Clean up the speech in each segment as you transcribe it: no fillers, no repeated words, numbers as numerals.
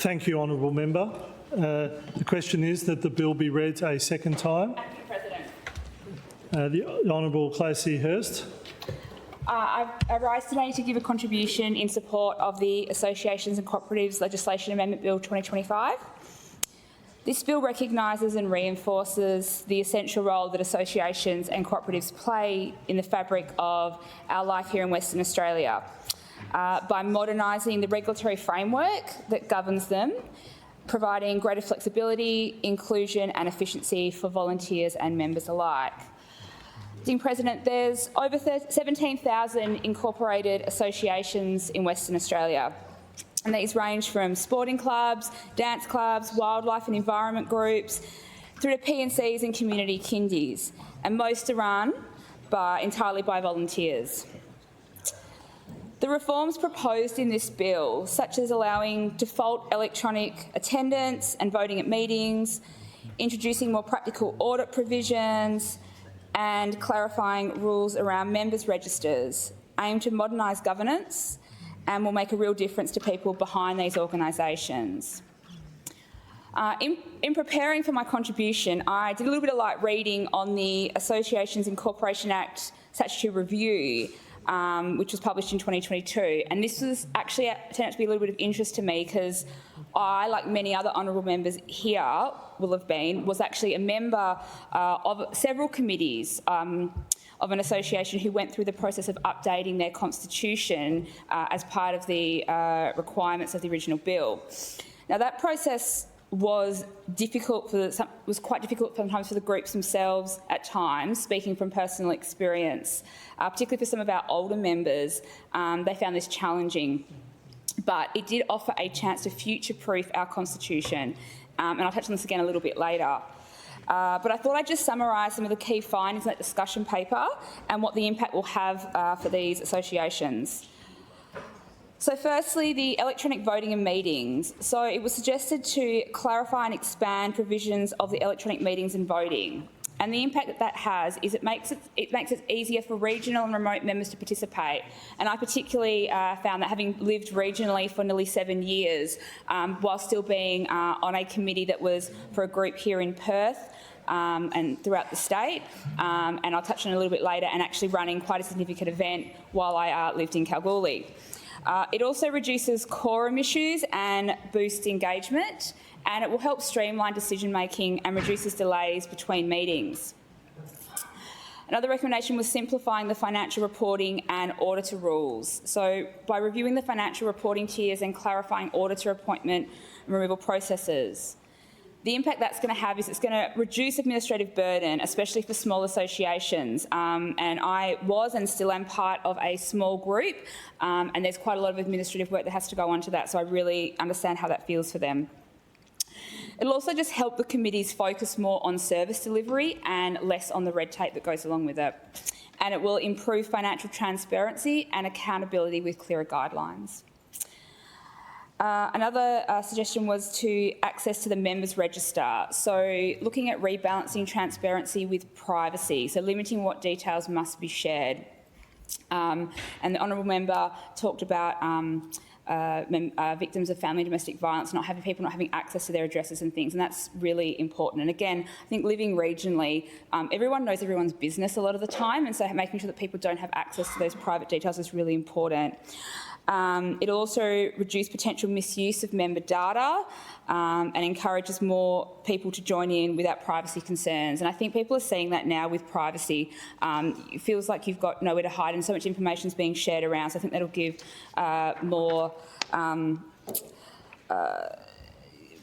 Thank you, Honourable Member. The question is that the bill be read a second time. Thank you, President. The Honourable Clacy Hurst. I rise today to give a contribution in support of the Associations and Cooperatives Legislation Amendment Bill 2025. This bill recognises and reinforces the essential role that associations and cooperatives play in the fabric of our life here in Western Australia by modernising the regulatory framework that governs them, providing greater flexibility, inclusion and efficiency for volunteers and members alike. Mr. President, there's over 17,000 incorporated associations in Western Australia, and these range from sporting clubs, dance clubs, wildlife and environment groups, through to P&Cs and community kindies, and most are run entirely by volunteers. The reforms proposed in this bill, such as allowing default electronic attendance and voting at meetings, introducing more practical audit provisions, and clarifying rules around members' registers, aim to modernise governance and will make a real difference to people behind these organisations. In preparing for my contribution, I did a little bit of light reading on the Associations Incorporation Act Statutory Review, which was published in 2022. And this was actually turned out to be a little bit of interest to me because I, like many other honourable members here will have been, was actually a member of several committees of an association who went through the process of updating their constitution as part of the requirements of the original bill. Now, that process was quite difficult sometimes for the groups themselves at times, speaking from personal experience, particularly for some of our older members. They found this challenging, but it did offer a chance to future-proof our constitution, and I'll touch on this again a little bit later. But I thought I'd just summarise some of the key findings in that discussion paper and what the impact will have for these associations. So firstly, the electronic voting and meetings. So it was suggested to clarify and expand provisions of the electronic meetings and voting. And the impact that has is it makes it easier for regional and remote members to participate. And I particularly found that, having lived regionally for nearly 7 years, while still being on a committee that was for a group here in Perth and throughout the state, and I'll touch on it a little bit later, and actually running quite a significant event while I lived in Kalgoorlie. It also reduces quorum issues and boosts engagement, and it will help streamline decision-making and reduces delays between meetings. Another recommendation was simplifying the financial reporting and auditor rules. So by reviewing the financial reporting tiers and clarifying auditor appointment and removal processes. The impact that's going to have is it's going to reduce administrative burden, especially for small associations. And I was and still am part of a small group, and there's quite a lot of administrative work that has to go on to that, so I really understand how that feels for them. It'll also just help the committees focus more on service delivery and less on the red tape that goes along with it. And it will improve financial transparency and accountability with clearer guidelines. Another suggestion was to access to the members' register. So looking at rebalancing transparency with privacy, so limiting what details must be shared. And the honourable member talked about victims of family and domestic violence, people not having access to their addresses and things, and that's really important. And again, I think living regionally, everyone knows everyone's business a lot of the time, and so making sure that people don't have access to those private details is really important. It also reduces potential misuse of member data and encourages more people to join in without privacy concerns. And I think people are seeing that now with privacy. It feels like you've got nowhere to hide and so much information is being shared around. So I think that'll give more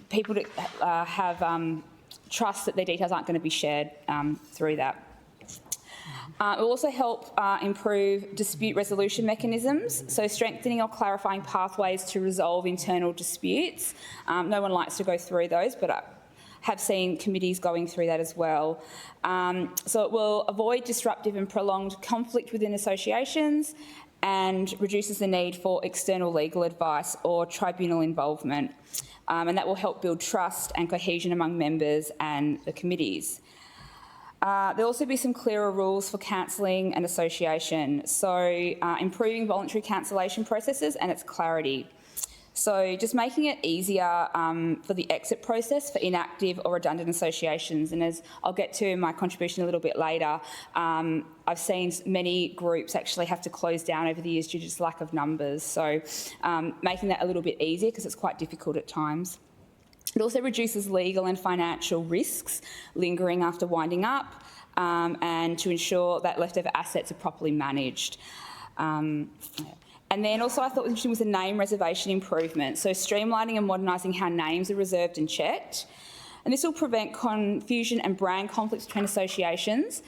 people to have trust that their details aren't going to be shared through that. It will also help improve dispute resolution mechanisms, so strengthening or clarifying pathways to resolve internal disputes. No one likes to go through those, but I have seen committees going through that as well. So it will avoid disruptive and prolonged conflict within associations and reduces the need for external legal advice or tribunal involvement. And that will help build trust and cohesion among members and the committees. There'll also be some clearer rules for cancelling an association, so improving voluntary cancellation processes and its clarity. So just making it easier for the exit process for inactive or redundant associations. And as I'll get to in my contribution a little bit later, I've seen many groups actually have to close down over the years due to just lack of numbers. So making that a little bit easier because it's quite difficult at times. It also reduces legal and financial risks lingering after winding up, and to ensure that leftover assets are properly managed. And then also I thought was interesting was the name reservation improvement. So streamlining and modernising how names are reserved and checked. And this will prevent confusion and brand conflicts between associations.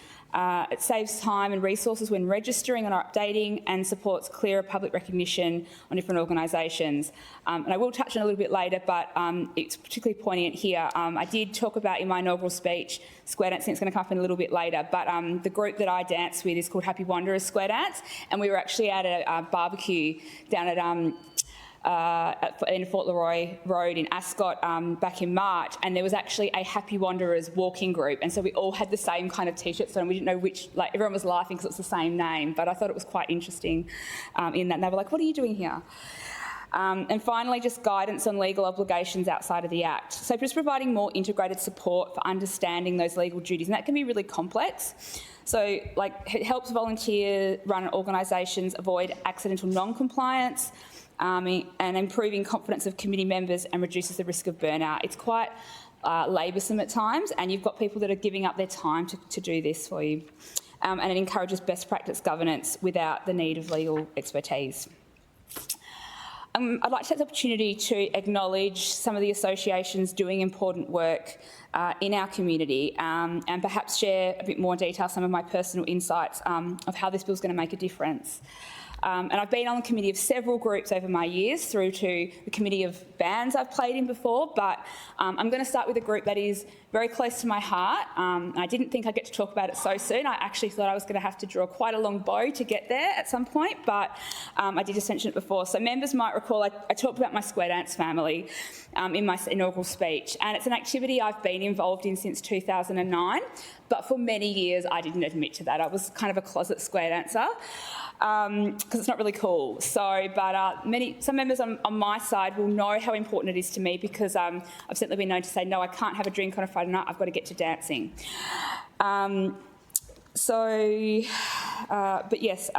It saves time and resources when registering and updating, and supports clearer public recognition on different organisations. And I will touch on it a little bit later, but it's particularly poignant here. I did talk about in my inaugural speech square dancing. It's going to come up in a little bit later, but the group that I dance with is called Happy Wanderers Square Dance, and we were actually at a barbecue down at in Fort Leroy Road in Ascot back in March, and there was actually a Happy Wanderers walking group, and so we all had the same kind of t-shirts on. We didn't know which, like everyone was laughing because it was the same name, but I thought it was quite interesting in that. And they were like, what are you doing here? And finally, just guidance on legal obligations outside of the Act. So just providing more integrated support for understanding those legal duties, and that can be really complex. So like it helps volunteer-run organisations avoid accidental non-compliance, and improving confidence of committee members and reduces the risk of burnout. It's quite laboursome at times, and you've got people that are giving up their time to do this for you. And it encourages best practice governance without the need of legal expertise. I'd like to take the opportunity to acknowledge some of the associations doing important work in our community, and perhaps share a bit more detail some of my personal insights of how this bill is going to make a difference. And I've been on the committee of several groups over my years, through to the committee of bands I've played in before, but I'm going to start with a group that is very close to my heart. I didn't think I'd get to talk about it so soon. I actually thought I was going to have to draw quite a long bow to get there at some point, but I did just mention it before. So members might recall I talked about my square dance family in my inaugural speech, and it's an activity I've been involved in since 2009, but for many years I didn't admit to that. I was kind of a closet square dancer, because it's not really cool. So, but some members on my side will know how important it is to me, because I've certainly been known to say, no, I can't have a drink on a Friday night, I've got to get to dancing. But yes,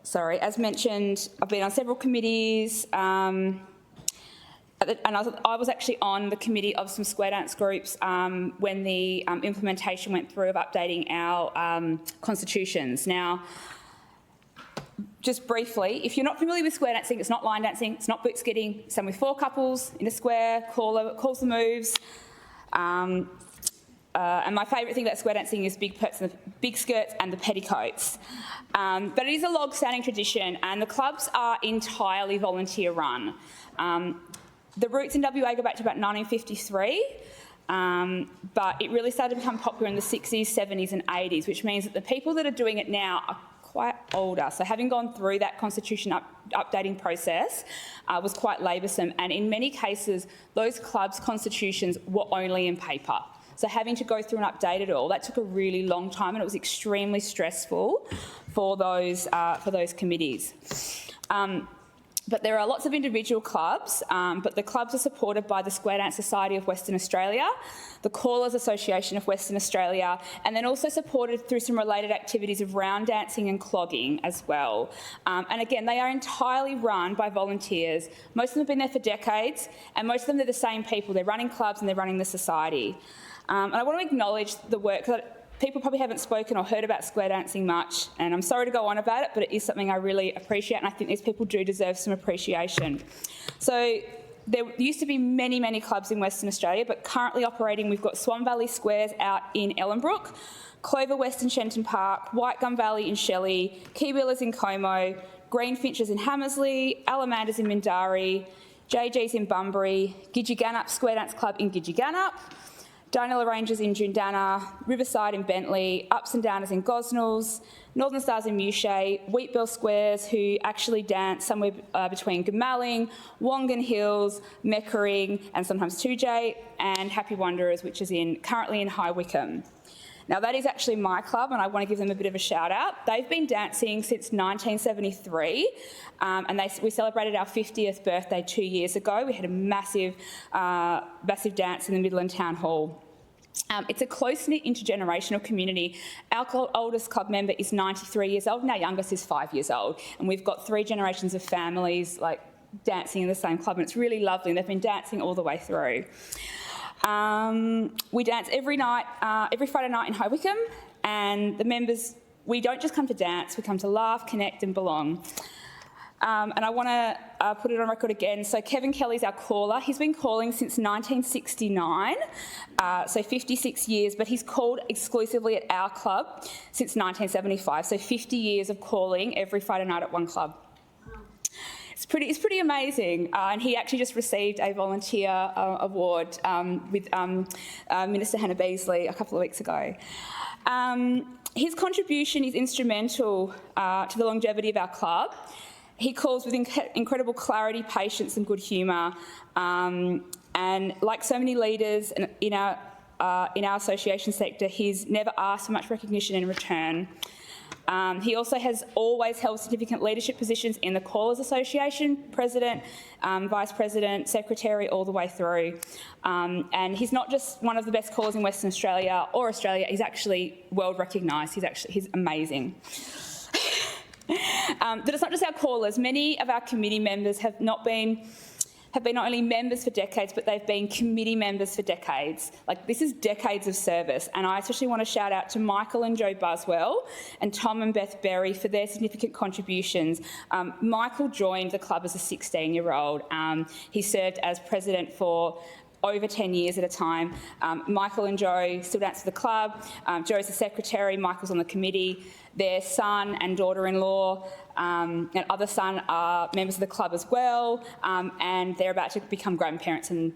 sorry, as mentioned, I've been on several committees, and I was actually on the committee of some square dance groups when the implementation went through of updating our constitutions. Now, just briefly, if you're not familiar with square dancing, it's not line dancing, it's not boot skidding. It's done with 4 couples in a square, calls the moves. And my favourite thing about square dancing is big skirts and the petticoats. But it is a long-standing tradition, and the clubs are entirely volunteer-run. The roots in WA go back to about 1953, but it really started to become popular in the 60s, 70s and 80s, which means that the people that are doing it now are quite older. So having gone through that constitution updating process was quite laboursome, and in many cases those clubs' constitutions were only in paper. So having to go through and update it all, that took a really long time, and it was extremely stressful for those committees. But there are lots of individual clubs, but the clubs are supported by the Square Dance Society of Western Australia, the Callers Association of Western Australia, and then also supported through some related activities of round dancing and clogging as well. And again, they are entirely run by volunteers. Most of them have been there for decades, and most of them are the same people. They're running clubs and they're running the society. And I want to acknowledge the work that people probably haven't spoken or heard about square dancing much, and I'm sorry to go on about it, but it is something I really appreciate, and I think these people do deserve some appreciation. So there used to be many, many clubs in Western Australia, but currently operating, we've got Swan Valley Squares out in Ellenbrook, Clover West in Shenton Park, White Gum Valley in Shelley, Keywheelers in Como, Greenfinches in Hammersley, Alamanders in Mindarie, JG's in Bunbury, Gidgegannup Square Dance Club in Gidgegannup, Dianella Rangers in Jundana, Riverside in Bentley, Ups and Downers in Gosnells, Northern Stars in Mewshay, Wheatbell Squares, who actually dance somewhere between Goomalling, Wongan Hills, Meckering and sometimes 2J, and Happy Wanderers, which is currently in High Wycombe. Now, that is actually my club, and I want to give them a bit of a shout out. They've been dancing since 1973, and we celebrated our 50th birthday 2 years ago. We had a massive dance in the Midland Town Hall. It's a close-knit intergenerational community. Our oldest club member is 93 years old, and our youngest is 5 years old. And we've got 3 generations of families like dancing in the same club, and it's really lovely. And they've been dancing all the way through. We dance every Friday night in High Wycombe, and the members, we don't just come to dance, we come to laugh, connect and belong. And I want to put it on record again. So Kevin Kelly's our caller. He's been calling since 1969, so 56 years, but he's called exclusively at our club since 1975, so 50 years of calling every Friday night at one club. It's pretty amazing, and he actually just received a volunteer award with Minister Hannah Beasley a couple of weeks ago. His contribution is instrumental to the longevity of our club. He calls with incredible clarity, patience and good humour, and like so many leaders in our association sector, he's never asked for much recognition in return. He also has always held significant leadership positions in the Callers Association, President, Vice President, Secretary, all the way through. And he's not just one of the best callers in Western Australia or Australia, he's actually world recognised. He's amazing. But it's not just our callers. Many of our committee members have been not only members for decades, but they've been committee members for decades. Like, this is decades of service. And I especially want to shout out to Michael and Joe Buswell and Tom and Beth Berry for their significant contributions. Michael joined the club as a 16-year-old. He served as president for over 10 years at a time. Michael and Joe still dance for the club. Joe's the secretary, Michael's on the committee. Their son and daughter-in-law and other son are members of the club as well, and they're about to become grandparents, and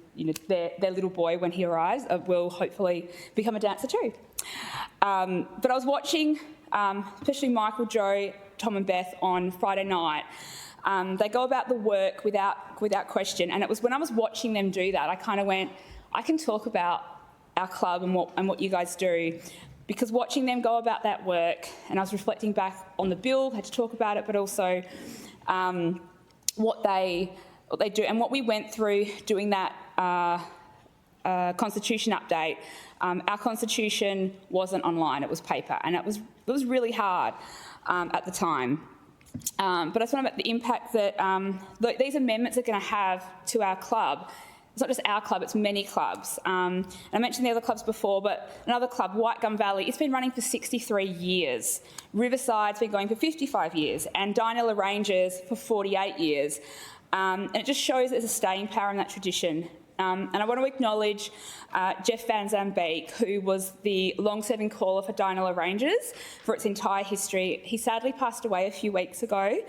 their little boy, when he arrives, will hopefully become a dancer too. But I was watching, especially Michael, Joe, Tom and Beth on Friday night. They go about the work without question, and it was when I was watching them do that, I kind of went, I can talk about our club and what you guys do, because watching them go about that work, and I was reflecting back on the bill, had to talk about it, but also what they do and what we went through doing that constitution update. Our constitution wasn't online; it was paper, and it was really hard at the time. But I just want to make the impact that these amendments are going to have to our club. It's not just our club, it's many clubs. And I mentioned the other clubs before, but another club, White Gum Valley, it's been running for 63 years. Riverside's been going for 55 years, and Dianella Rangers for 48 years. And it just shows there's a staying power in that tradition. And I want to acknowledge Jeff Van Zambeek, who was the long-serving caller for Dianella Rangers for its entire history. He sadly passed away a few weeks ago.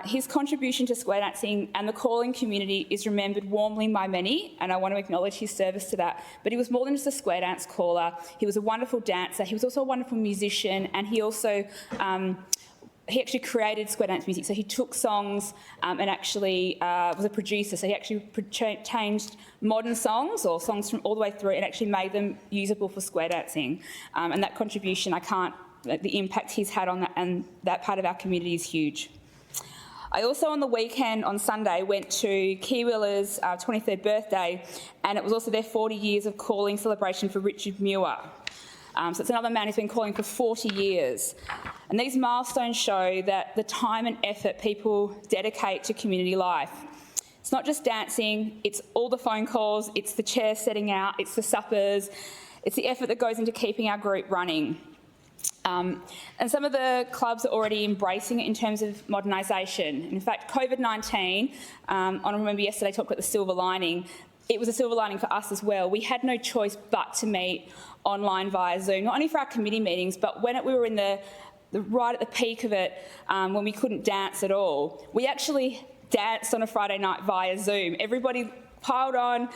His contribution to square dancing and the calling community is remembered warmly by many, and I want to acknowledge his service to that. But he was more than just a square dance caller. He was a wonderful dancer. He was also a wonderful musician, and he also he actually created square dance music. So he took songs and actually was a producer. So he actually changed modern songs or songs from all the way through and actually made them usable for square dancing. And that contribution, the impact he's had on that and that part of our community is huge. I also, on the weekend, on Sunday, went to Kiwilla's 23rd birthday, and it was also their 40 years of calling celebration for Richard Muir. So it's another man who's been calling for 40 years. And these milestones show that the time and effort people dedicate to community life. It's not just dancing, it's all the phone calls, it's the chairs setting out, it's the suppers, it's the effort that goes into keeping our group running. And some of the clubs are already embracing it in terms of modernisation. In fact, COVID-19, I remember yesterday I talked about the silver lining. It was a silver lining for us as well. We had no choice but to meet online via Zoom, not only for our committee meetings, but when we were in the right at the peak of it, when we couldn't dance at all. We actually danced on a Friday night via Zoom. Everybody piled on,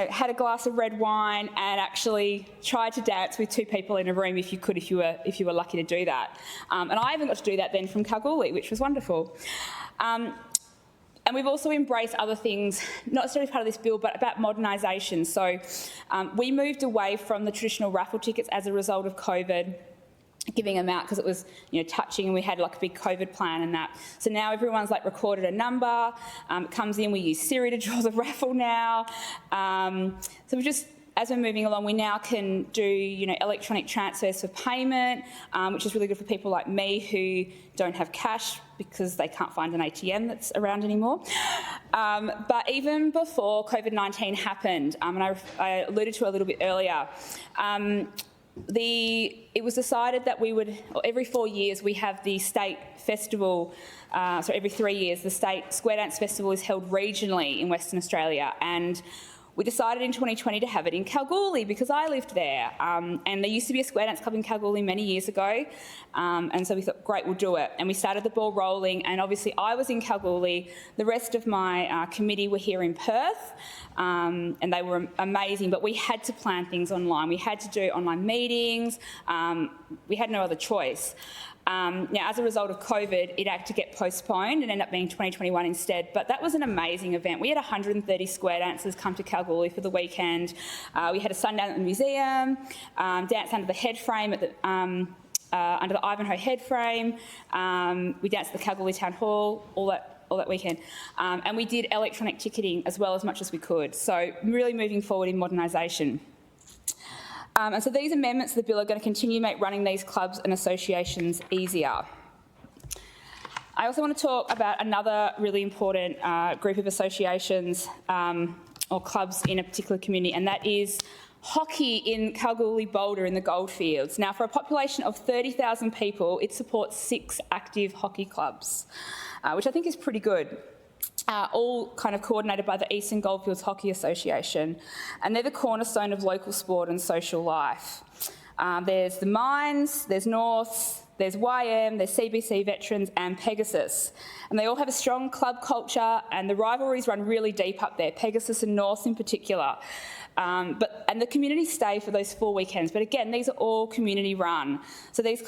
had a glass of red wine and actually tried to dance with 2 people in a room if you were lucky to do that. And I even got to do that then from Kalgoorlie, which was wonderful. And we've also embraced other things, not necessarily part of this bill, but about modernisation. So we moved away from the traditional raffle tickets as a result of COVID, giving them out because it was, touching, and we had like a big COVID plan and that. So now everyone's like recorded a number, it comes in, we use Siri to draw the raffle now. So we just, as we're moving along, we now can do, electronic transfers for payment, which is really good for people like me who don't have cash because they can't find an ATM that's around anymore. But even before COVID-19 happened, and I alluded to it a little bit earlier, it was decided that we would, or every 4 years, we have the state festival. So every 3 years, the state Square Dance Festival is held regionally in Western Australia, and we decided in 2020 to have it in Kalgoorlie because I lived there. And there used to be a Square Dance Club in Kalgoorlie many years ago. And so we thought, great, we'll do it. And we started the ball rolling. And obviously I was in Kalgoorlie. The rest of my committee were here in Perth. And they were amazing. But we had to plan things online. We had to do online meetings. We had no other choice. Now, as a result of COVID, it had to get postponed and end up being 2021 instead. But that was an amazing event. We had 130 square dancers come to Kalgoorlie for the weekend. We had a sundown at the museum, danced under the head frame at the, under the Ivanhoe head frame. We danced at the Kalgoorlie Town Hall, all that weekend. And we did electronic ticketing as well as much as we could. So really moving forward in modernisation. And so these amendments to the bill are going to continue to make running these clubs and associations easier. I also want to talk about another really important group of associations or clubs in a particular community, and that is hockey in Kalgoorlie-Boulder in the Goldfields. Now, for a population of 30,000 people, it supports 6 active hockey clubs, which I think is pretty good. All kind of coordinated by the Eastern Goldfields Hockey Association, and they're the cornerstone of local sport and social life. There's the Mines, there's Norths, there's YM, there's CBC Veterans and Pegasus, and they all have a strong club culture, and the rivalries run really deep up there, Pegasus and Norths in particular. And the community stay for those 4 weekends, but again, these are all community run. So these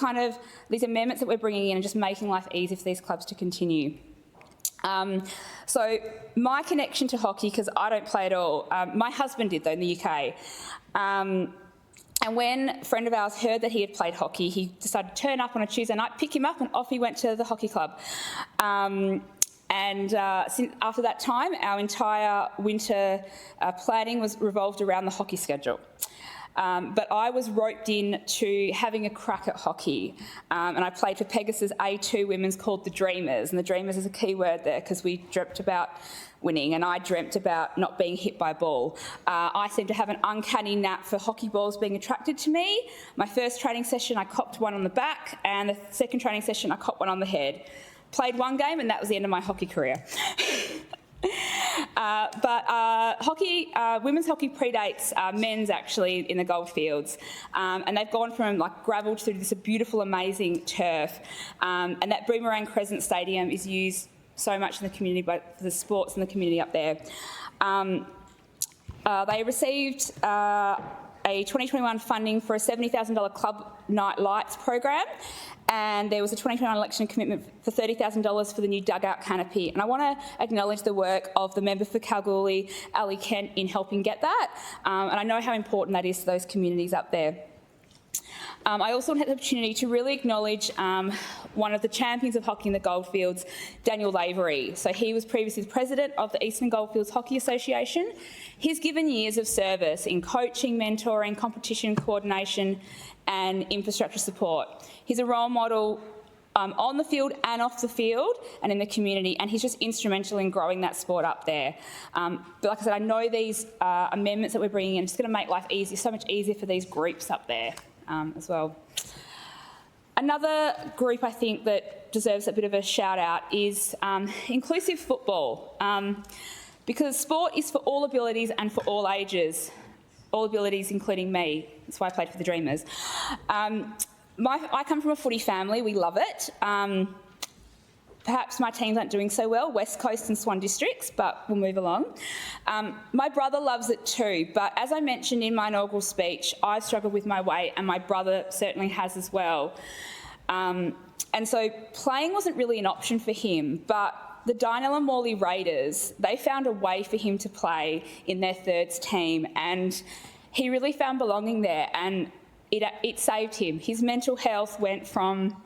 amendments that we're bringing in are just making life easy for these clubs to continue. So my connection to hockey, because I don't play at all, my husband did though in the UK. And when a friend of ours heard that he had played hockey, he decided to turn up on a Tuesday night, pick him up, and off he went to the hockey club. Since after that time, our entire winter planning was revolved around the hockey schedule. But I was roped in to having a crack at hockey, and I played for Pegasus A2 women's called the Dreamers, and the Dreamers is a key word there because we dreamt about winning, and I dreamt about not being hit by a ball. I seem to have an uncanny knack for hockey balls being attracted to me. My first training session I copped one on the back, and the second training session I copped one on the head. Played one game and that was the end of my hockey career. But women's hockey predates men's actually in the Goldfields, and they've gone from like gravel through this beautiful, amazing turf, and that Boomerang Crescent Stadium is used so much in the community by the sports in the community up there. They received a 2021 funding for a $70,000 Club Night Lights program, and there was a 2021 election commitment for $30,000 for the new dugout canopy. And I want to acknowledge the work of the member for Kalgoorlie, Ali Kent, in helping get that. And I know how important that is to those communities up there. I also had the opportunity to really acknowledge one of the champions of hockey in the Goldfields, Daniel Lavery. So he was previously the president of the Eastern Goldfields Hockey Association. He's given years of service in coaching, mentoring, competition coordination and infrastructure support. He's a role model on the field and off the field and in the community, and he's just instrumental in growing that sport up there. But like I said, I know these amendments that we're bringing in are just going to make life easier, so much easier for these groups up there as well. Another group I think that deserves a bit of a shout out is inclusive football, because sport is for all abilities and for all ages, all abilities including me. That's why I played for the Dreamers. I come from a footy family, we love it. Perhaps my teams aren't doing so well, West Coast and Swan Districts, but we'll move along. My brother loves it too, but as I mentioned in my inaugural speech, I've struggled with my weight and my brother certainly has as well. And so playing wasn't really an option for him, but the Dynella Morley Raiders, they found a way for him to play in their thirds team, and he really found belonging there, and it saved him. His mental health went from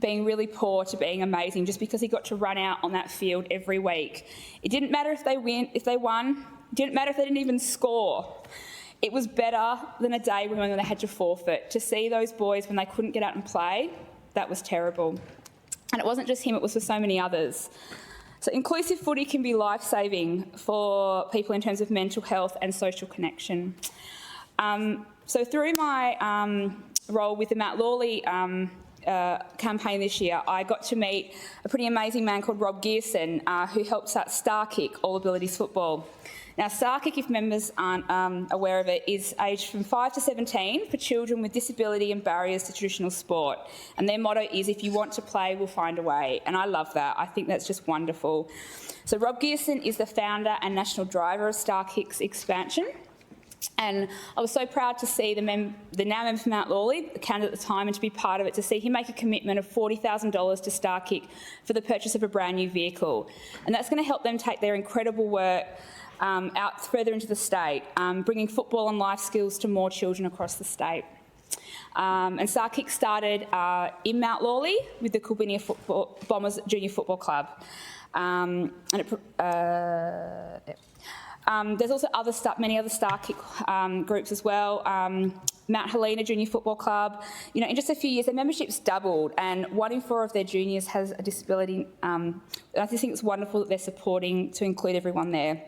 being really poor to being amazing just because he got to run out on that field every week. It didn't matter if they won. It didn't matter if they didn't even score. It was better than a day when they had to forfeit. To see those boys when they couldn't get out and play, that was terrible. And it wasn't just him, it was for so many others. So inclusive footy can be life-saving for people in terms of mental health and social connection. So through my role with the Matt Lawley campaign this year, I got to meet a pretty amazing man called Rob Gearson, who helped start StarKick, All Abilities Football. Now, StarKick, if members aren't aware of it, is aged from 5 to 17 for children with disability and barriers to traditional sport. And their motto is, if you want to play, we'll find a way. And I love that. I think that's just wonderful. So Rob Gearson is the founder and national driver of StarKick's expansion. And I was so proud to see the now member for Mount Lawley, the candidate at the time, and to be part of it, to see him make a commitment of $40,000 to StarKick for the purchase of a brand new vehicle. And that's going to help them take their incredible work out further into the state, bringing football and life skills to more children across the state. And StarKick started in Mount Lawley with the Kilbinia Bombers Junior Football Club. There's also many other StarKick groups as well. Mount Helena Junior Football Club. You know, in just a few years, their membership's doubled, and 1 in 4 of their juniors has a disability. I just think it's wonderful that they're supporting to include everyone there.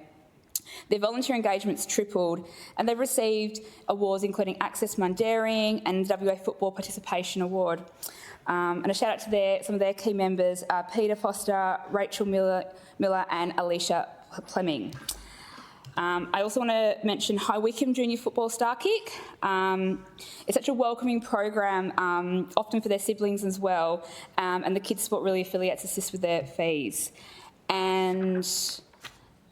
Their volunteer engagement's tripled, and they've received awards including Access Mundaring and WA Football Participation Award. And a shout out to some of their key members, Peter Foster, Rachel Miller and Alicia Fleming. I also want to mention High Wycombe Junior Football StarKick. It's such a welcoming program, often for their siblings as well, and the Kids Sport really affiliates assist with their fees. And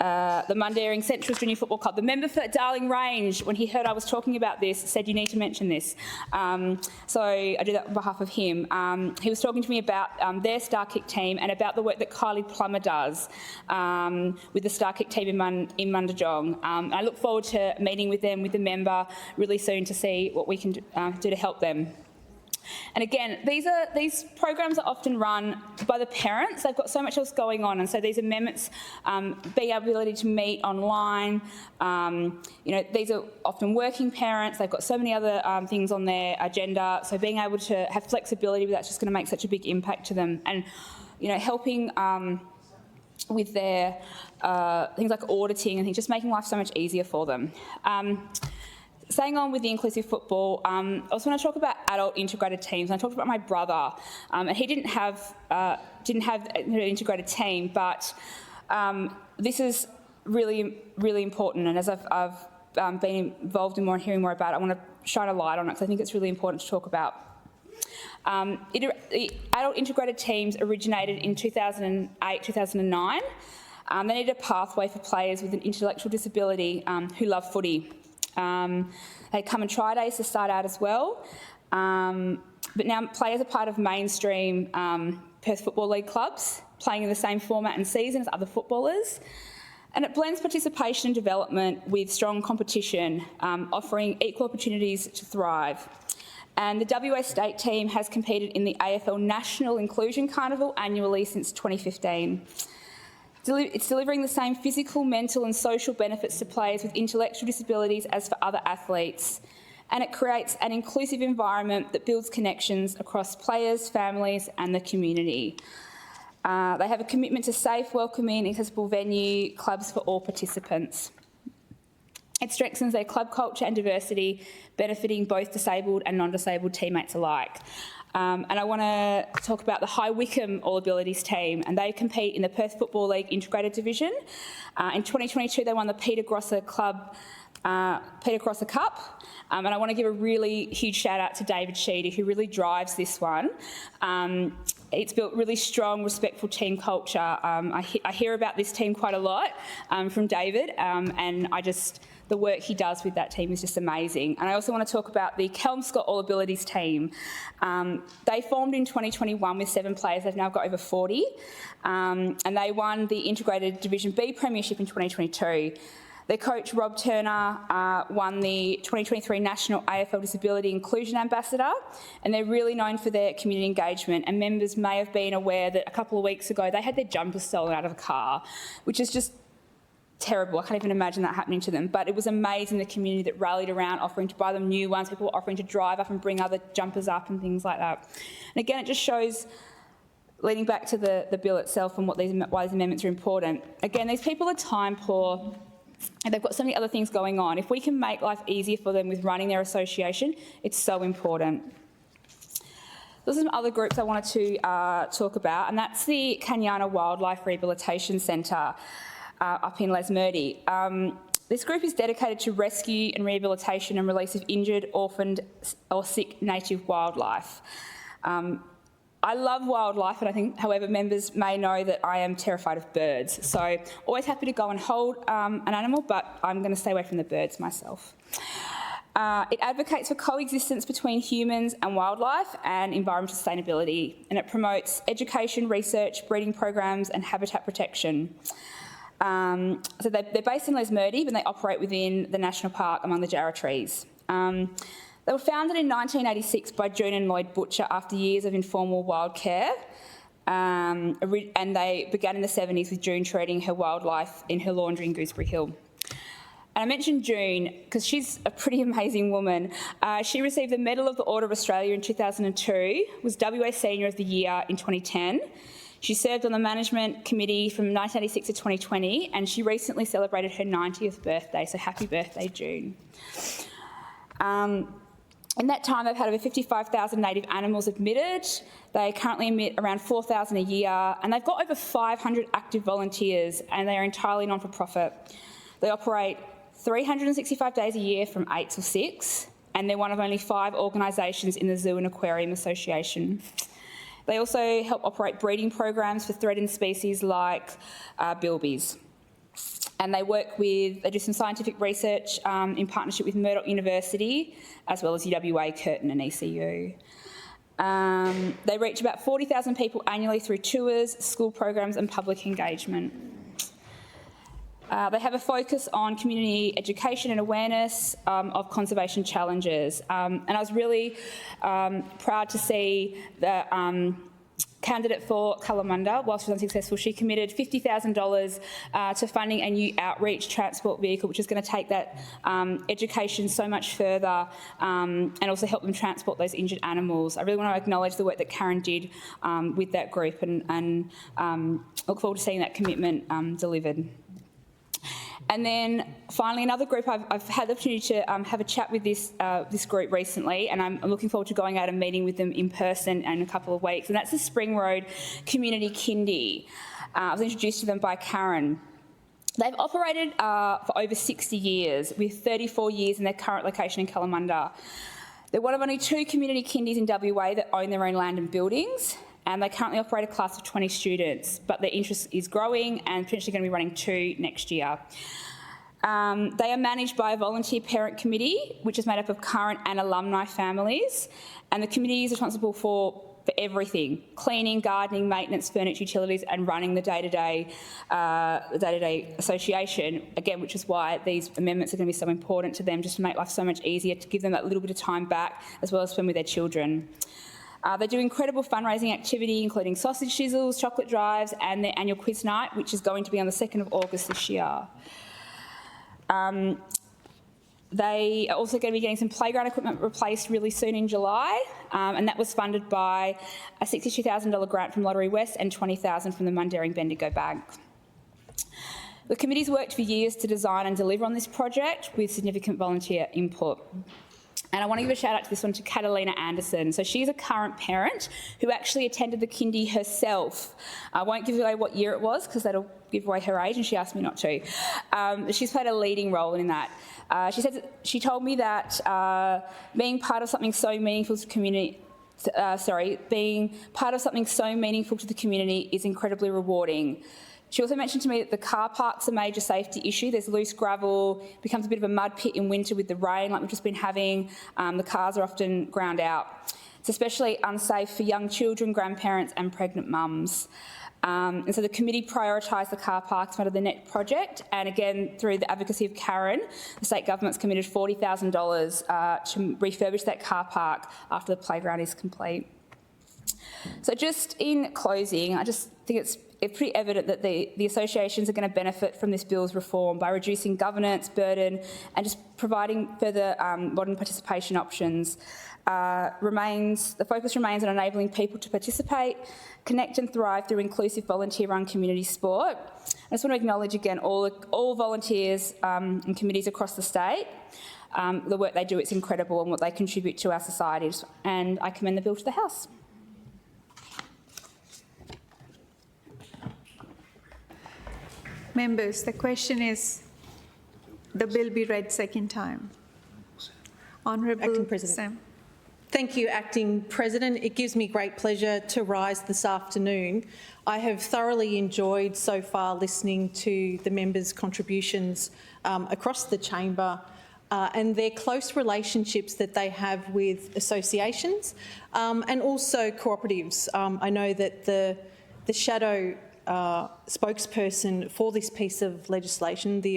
the Mundaring Central Junior Football Club. The member for Darling Range, when he heard I was talking about this, said you need to mention this. So I do that on behalf of him. He was talking to me about their StarKick team and about the work that Kylie Plummer does with the StarKick team in Mundajong. I look forward to meeting with them, with the member, really soon to see what we can do to help them. And again, these programs are often run by the parents. They've got so much else going on, and so these amendments, being ability to meet online, these are often working parents. They've got so many other things on their agenda. So being able to have flexibility, that's just going to make such a big impact to them. And helping with their things like auditing and things, just making life so much easier for them. Staying on with the inclusive football, I also want to talk about adult integrated teams. And I talked about my brother, and he didn't have an integrated team, but this is really, really important. And as I've been involved in more and hearing more about it, I want to shine a light on it because I think it's really important to talk about. The adult integrated teams originated in 2008, 2009. They needed a pathway for players with an intellectual disability who love footy. They come and try days to start out as well, but now players are part of mainstream Perth Football League clubs, playing in the same format and season as other footballers, and it blends participation and development with strong competition, offering equal opportunities to thrive. And the WA State team has competed in the AFL National Inclusion Carnival annually since 2015. It's delivering the same physical, mental and social benefits to players with intellectual disabilities as for other athletes. And it creates an inclusive environment that builds connections across players, families and the community. They have a commitment to safe, welcoming, accessible venue, clubs for all participants. It strengthens their club culture and diversity, benefiting both disabled and non-disabled teammates alike. And I want to talk about the High Wycombe All Abilities team, and they compete in the Perth Football League Integrated Division. In 2022, they won the Peter Grosser Cup, and I want to give a really huge shout out to David Sheedy, who really drives this one. It's built really strong, respectful team culture. I hear about this team quite a lot from David, and I just the work he does with that team is just amazing. And I also want to talk about the Kelmscott All Abilities team. They formed in 2021 with 7 players. They've now got over 40. And they won the Integrated Division B Premiership in 2022. Their coach, Rob Turner, won the 2023 National AFL Disability Inclusion Ambassador, and they're really known for their community engagement. And members may have been aware that a couple of weeks ago they had their jumpers stolen out of a car, which is just terrible. I can't even imagine that happening to them. But it was amazing, the community that rallied around, offering to buy them new ones. People were offering to drive up and bring other jumpers up and things like that. And again, it just shows, leading back to the bill itself and why these amendments are important. Again, these people are time poor, and they've got so many other things going on. If we can make life easier for them with running their association, it's so important. There's some other groups I wanted to talk about, and that's the Kanyana Wildlife Rehabilitation Centre up in Lesmurdie. This group is dedicated to rescue and rehabilitation and release of injured, orphaned or sick native wildlife. I love wildlife, and I think, however, members may know that I am terrified of birds. So always happy to go and hold an animal, but I'm going to stay away from the birds myself. It advocates for coexistence between humans and wildlife and environmental sustainability, and it promotes education, research, breeding programs and habitat protection. So they're based in Lesmurdie, but they operate within the national park among the Jarrah trees. They were founded in 1986 by June and Lloyd Butcher after years of informal wild care, and they began in the 70s with June treating her wildlife in her laundry in Gooseberry Hill. And I mentioned June because she's a pretty amazing woman. She received the Medal of the Order of Australia in 2002, was WA Senior of the Year in 2010. She served on the management committee from 1986 to 2020, and she recently celebrated her 90th birthday, so happy birthday, June. In that time, they've had over 55,000 native animals admitted. They currently admit around 4,000 a year, and they've got over 500 active volunteers, and they are entirely non-for-profit. They operate 365 days a year from 8 till 6, and they're one of only 5 organisations in the Zoo and Aquarium Association. They also help operate breeding programs for threatened species like bilbies. And they do some scientific research in partnership with Murdoch University, as well as UWA, Curtin and ECU. They reach about 40,000 people annually through tours, school programs and public engagement. They have a focus on community education and awareness of conservation challenges. And I was really proud to see the candidate for Kalamunda, while she was unsuccessful, she committed $50,000 to funding a new outreach transport vehicle, which is going to take that education so much further and also help them transport those injured animals. I really want to acknowledge the work that Karen did with that group and look forward to seeing that commitment delivered. And then finally, another group, I've had the opportunity to have a chat with this group recently, and I'm looking forward to going out and meeting with them in person in a couple of weeks, and that's the Spring Road Community Kindy. I was introduced to them by Karen. They've operated for over 60 years, with 34 years in their current location in Kalamunda. They're one of only 2 community kindies in WA that own their own land and buildings, and they currently operate a class of 20 students, but their interest is growing and potentially going to be running 2 next year. They are managed by a volunteer parent committee, which is made up of current and alumni families, and the committee is responsible for everything: cleaning, gardening, maintenance, furniture, utilities, and running the day-to-day association, again, which is why these amendments are going to be so important to them, just to make life so much easier, to give them that little bit of time back, as well as spend with their children. They do incredible fundraising activity, including sausage sizzles, chocolate drives, and their annual quiz night, which is going to be on the 2nd of August this year. They are also going to be getting some playground equipment replaced really soon in July, and that was funded by a $62,000 grant from Lottery West and $20,000 from the Mundaring Bendigo Bank. The committee's worked for years to design and deliver on this project with significant volunteer input. And I want to give a shout out to this one to Catalina Anderson. So she's a current parent who actually attended the kindy herself. I won't give away what year it was because that'll give away her age, and she asked me not to. She's played a leading role in that. She told me that being part of something so meaningful to the community is incredibly rewarding. She also mentioned to me that the car park's a major safety issue. There's loose gravel, becomes a bit of a mud pit in winter with the rain like we've just been having. The cars are often ground out. It's especially unsafe for young children, grandparents and pregnant mums. And so the committee prioritised the car park as part of the NET project, and again, through the advocacy of Karen, the state government's committed $40,000 to refurbish that car park after the playground is complete. So just in closing, I just think it's pretty evident that the associations are going to benefit from this bill's reform by reducing governance burden and just providing further modern participation options. The focus remains on enabling people to participate, connect and thrive through inclusive volunteer-run community sport. I just want to acknowledge again all volunteers and committees across the state. The work they do, it's incredible, and what they contribute to our societies, and I commend the bill to the House. Members, the question is, the bill be read second time. Honourable Acting President. Sam. Thank you, Acting President. It gives me great pleasure to rise this afternoon. I have thoroughly enjoyed so far listening to the members' contributions across the chamber and their close relationships that they have with associations and also cooperatives. I know that the shadow spokesperson for this piece of legislation, the